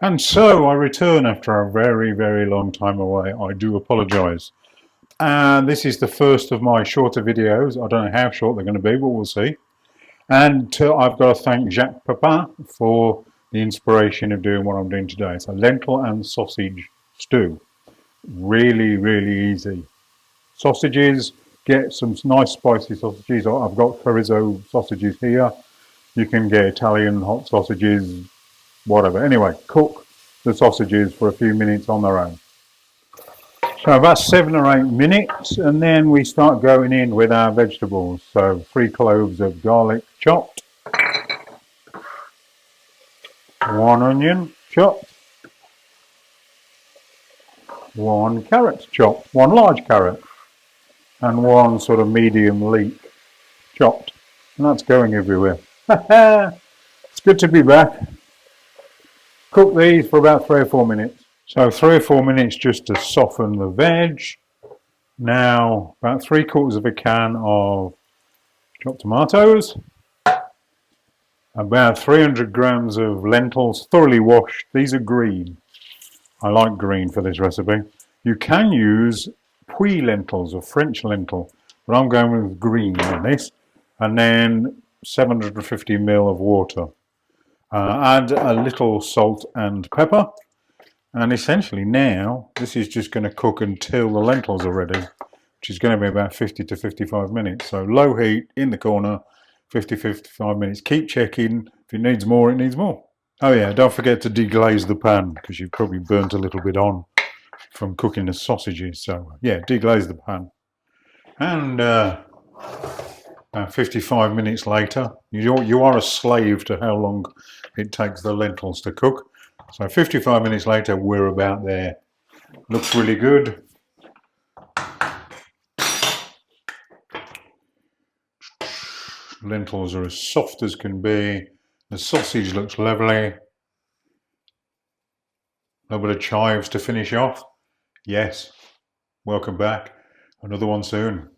And so I return after a very, very long time away. I do apologise. And this is the first of my shorter videos. I don't know how short they're going to be, but we'll see. And I've got to thank Jacques Pepin for the inspiration of doing what I'm doing today. So lentil and sausage stew. Really, really easy. Sausages, get some nice spicy sausages. I've got chorizo sausages here. You can get Italian hot sausages, whatever. Anyway, cook the sausages for a few minutes on their own. So about 7 or 8 minutes, and then we start going in with our vegetables. So 3 cloves of garlic chopped, 1 onion chopped, 1 carrot chopped, 1 large carrot, and 1 sort of medium leek chopped. And that's going everywhere. It's good to be back. Cook these for about 3 or 4 minutes. So 3 or 4 minutes just to soften the veg. Now about 3/4 of a can of chopped tomatoes. About 300 grams of lentils, thoroughly washed. These are green. I like green for this recipe. You can use puy lentils or French lentil, but I'm going with green on this. And then 750 ml of water. Add a little salt and pepper. And essentially now, this is just going to cook until the lentils are ready, which is going to be about 50 to 55 minutes. So low heat in the corner, 50-55 minutes. Keep checking. If it needs more, it needs more. Oh yeah, don't forget to deglaze the pan because you've probably burnt a little bit on from cooking the sausages. So yeah, deglaze the pan. And about 55 minutes later, you are a slave to how long it takes the lentils to cook. So 55 minutes later, we're about there. Looks really good. Lentils are as soft as can be. The sausage looks lovely. A little bit of chives to finish off. Yes, welcome back. Another one soon.